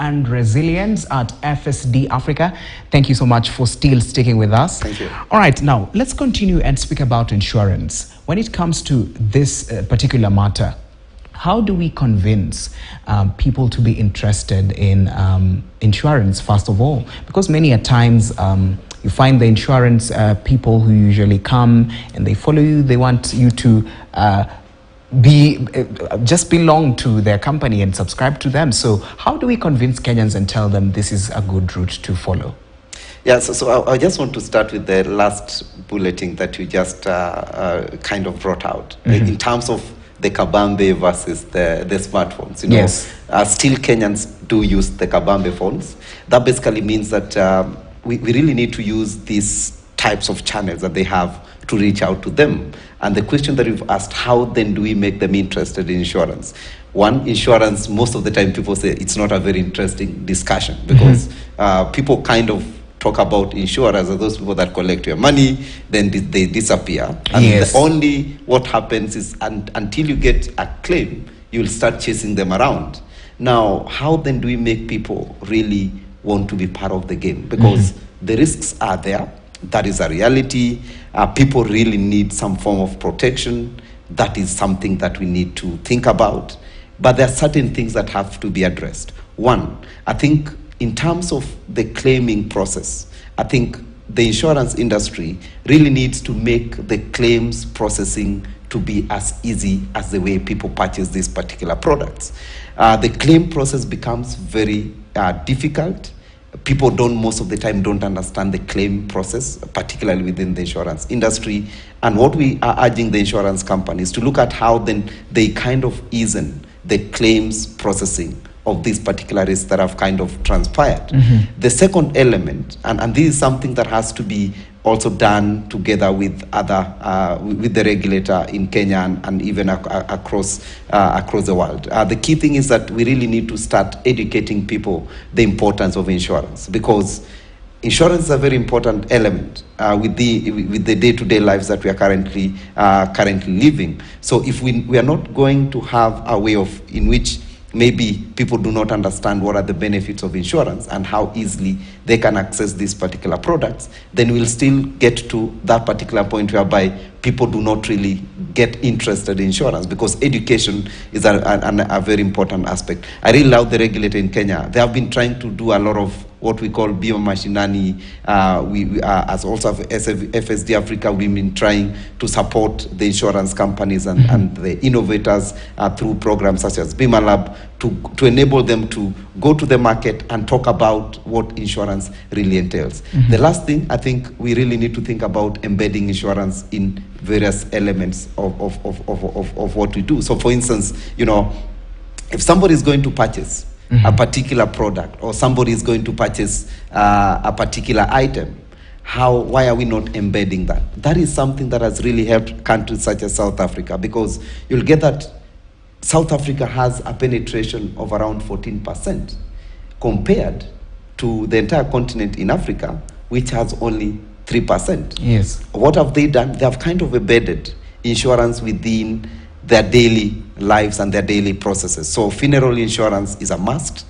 and Resilience at FSD Africa. Thank you so much for still sticking with us. Thank you. All right, now let's continue and speak about insurance. When it comes to this particular matter, how do we convince people to be interested in insurance, first of all? Because many a times you find the insurance people who usually come and they follow you, they want you to just belong to their company and subscribe to them. So how do we convince Kenyans and tell them this is a good route to follow? Yeah, so I just want to start with the last bulletin that you just kind of brought out in terms of the kabambe versus the smartphones. You know, yes. Still Kenyans do use the kabambe phones. That basically means that we really need to use these types of channels that they have to reach out to them. And the question that you've asked, how then do we make them interested in insurance? One, insurance, most of the time people say it's not a very interesting discussion because people kind of talk about insurers as those people that collect your money, then they disappear. And yes. Only what happens is until you get a claim, you'll start chasing them around. Now, how then do we make people really want to be part of the game? Because the risks are there. That is a reality. People really need some form of protection. That is something that we need to think about. But there are certain things that have to be addressed. One, I think in terms of the claiming process, I think the insurance industry really needs to make the claims processing to be as easy as the way people purchase these particular products. The claim process becomes very difficult. People most of the time don't understand the claim process, particularly within the insurance industry. And what we are urging the insurance companies to look at how then they kind of ease in the claims processing of these particular risks that have kind of transpired. The second element, and this is something that has to be also done together with with the regulator in Kenya and even across the world. The key thing is that we really need to start educating people the importance of insurance, because insurance is a very important element with the day-to-day lives that we are currently living. So if we are not going to have a way in which maybe people do not understand what are the benefits of insurance and how easily they can access these particular products, then we'll still get to that particular point whereby people do not really get interested in insurance, because education is a very important aspect. I really love the regulator in Kenya. They have been trying to do a lot of what we call bima mashinani. We as also FSD Africa, we've been trying to support the insurance companies and the innovators through programs such as Bima Lab to enable them to go to the market and talk about what insurance really entails. The last thing, I think we really need to think about embedding insurance in various elements of what we do. So for instance, you know, if somebody is going to purchase a particular product, or somebody is going to purchase a particular item, why are we not embedding that? That is something that has really helped countries such as South Africa, because you'll get that South Africa has a penetration of around 14% compared to the entire continent in Africa, which has only 3%. Yes. What have they done? They have kind of embedded insurance within their daily lives and their daily processes. So funeral insurance is a must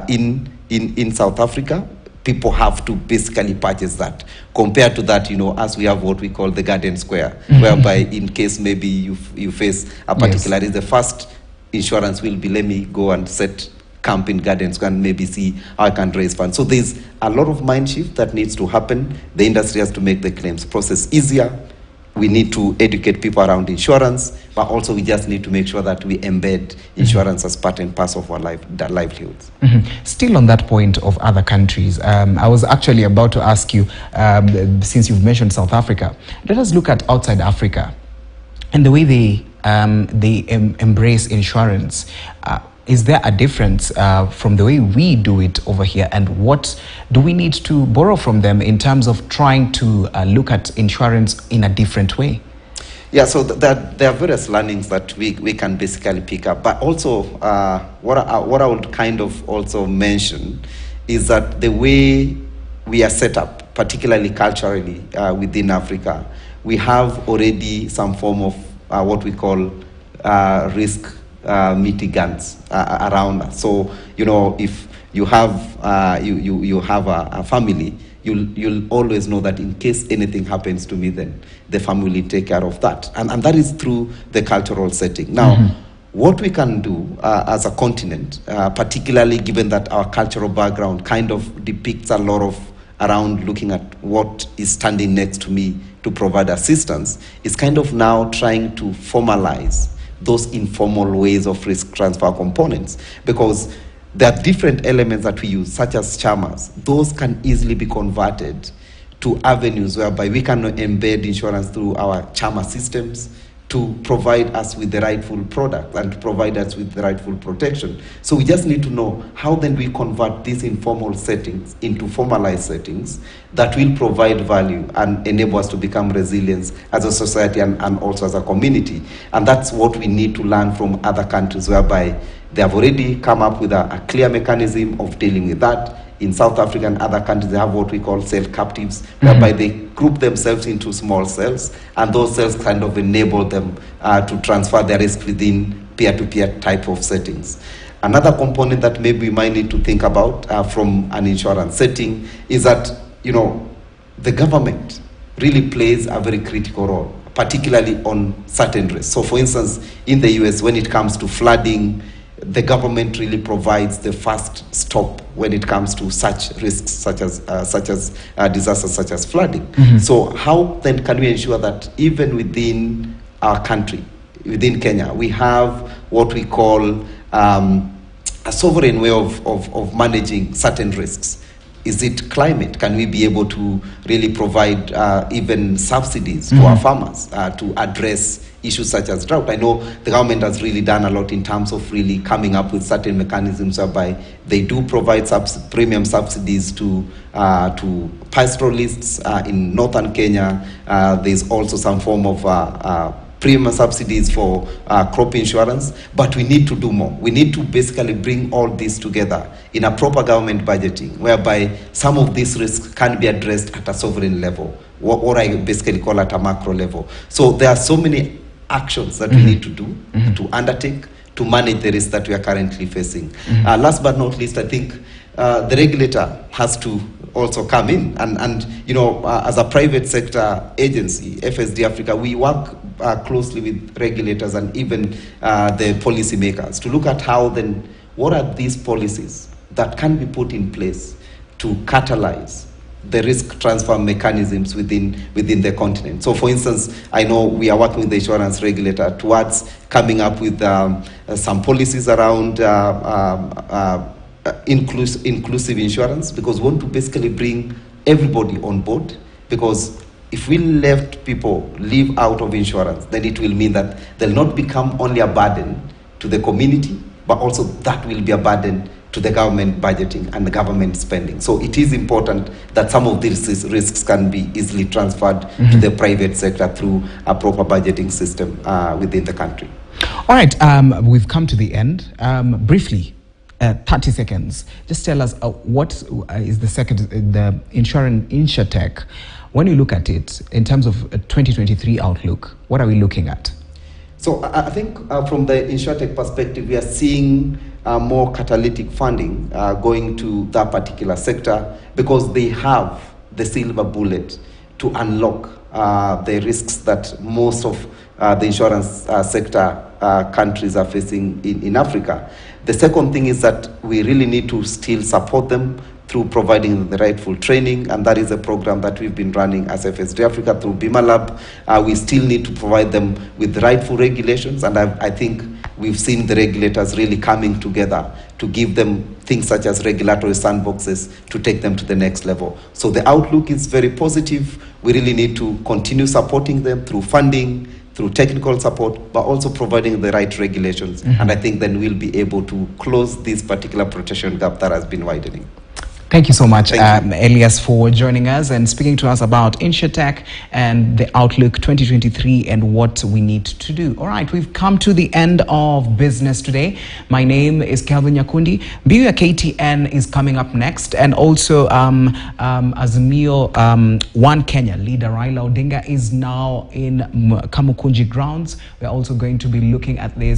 in South Africa. People have to basically purchase that. Compared to that, you know, as we have what we call the garden square, whereby in case maybe you face a particular risk, the first insurance will be, let me go and set camp in garden square and maybe see how I can raise funds. So there's a lot of mind shift that needs to happen. The industry has to make the claims process easier. We need to educate people around insurance, but also we just need to make sure that we embed insurance as part and parcel of our livelihoods. Still on that point of other countries, I was actually about to ask you, since you've mentioned South Africa, let us look at outside Africa and the way they embrace insurance. Is there a difference from the way we do it over here, and what do we need to borrow from them in terms of trying to look at insurance in a different way? Yeah, so there are various learnings that we can basically pick up, but also what I would kind of also mention is that the way we are set up, particularly culturally within Africa, we have already some form of what we call risk mitigants around us. So, you know, if you have you have a family, you'll always know that in case anything happens to me, then the family will take care of that, and that is through the cultural setting. Now, what we can do as a continent, particularly given that our cultural background kind of depicts a lot of around looking at what is standing next to me to provide assistance, is kind of now trying to formalize those informal ways of risk transfer components, because there are different elements that we use, such as chamas. Those can easily be converted to avenues whereby we can embed insurance through our chama systems to provide us with the rightful product and to provide us with the rightful protection. So we just need to know how then we convert these informal settings into formalized settings that will provide value and enable us to become resilient as a society and also as a community. And that's what we need to learn from other countries, whereby they have already come up with a clear mechanism of dealing with that. In South Africa and other countries, they have what we call cell captives, whereby they group themselves into small cells, and those cells kind of enable them to transfer their risk within peer-to-peer type of settings. Another component that maybe we might need to think about from an insurance setting is that, the government really plays a very critical role, particularly on certain risks. So for instance, in the US, when it comes to flooding, the government really provides the first stop when it comes to such risks, such as disasters such as flooding. So how then can we ensure that even within our country, within Kenya, we have what we call a sovereign way of managing certain risks? Is it climate? Can we be able to really provide even subsidies to our farmers to address issues such as drought? I know the government has really done a lot in terms of really coming up with certain mechanisms whereby they do provide premium subsidies to pastoralists in northern Kenya. There's also some form of premium subsidies for crop insurance, but we need to do more. We need to basically bring all this together in a proper government budgeting, whereby some of these risks can be addressed at a sovereign level, or I basically call at a macro level. So there are so many actions that we need to do, to undertake, to manage the risks that we are currently facing. Last but not least, I think the regulator has to also come in, and as a private sector agency, FSD Africa, we work closely with regulators and even the policymakers to look at how then, what are these policies that can be put in place to catalyze the risk transfer mechanisms within the continent. So for instance, I know we are working with the insurance regulator towards coming up with some policies around inclusive insurance, because we want to basically bring everybody on board, because if we let people live out of insurance, then it will mean that they'll not become only a burden to the community, but also that will be a burden to the government budgeting and the government spending. So it is important that some of these risks can be easily transferred to the private sector through a proper budgeting system within the country. All right, we've come to the end. Briefly, 30 seconds. Just tell us what is the Insurtech. When you look at it in terms of a 2023 outlook, what are we looking at? So I think from the Insurtech perspective, we are seeing more catalytic funding going to that particular sector, because they have the silver bullet to unlock the risks that most of the insurance sector countries are facing in Africa. The second thing is that we really need to still support them through providing the rightful training, and that is a program that we've been running as FSD Africa through Bima Lab. We still need to provide them with the rightful regulations, and I think we've seen the regulators really coming together to give them things such as regulatory sandboxes to take them to the next level. So the outlook is very positive. We really need to continue supporting them through funding, through technical support, but also providing the right regulations. And I think then we'll be able to close this particular protection gap that has been widening. Thank you so much, Elias, for joining us and speaking to us about Insurtech and the outlook 2023 and what we need to do. All right, we've come to the end of business today. My name is Kelvin Nyakundi. BUA KTN is coming up next, and also Azimio One Kenya leader Raila Odinga is now in Kamukunji grounds. We're also going to be looking at this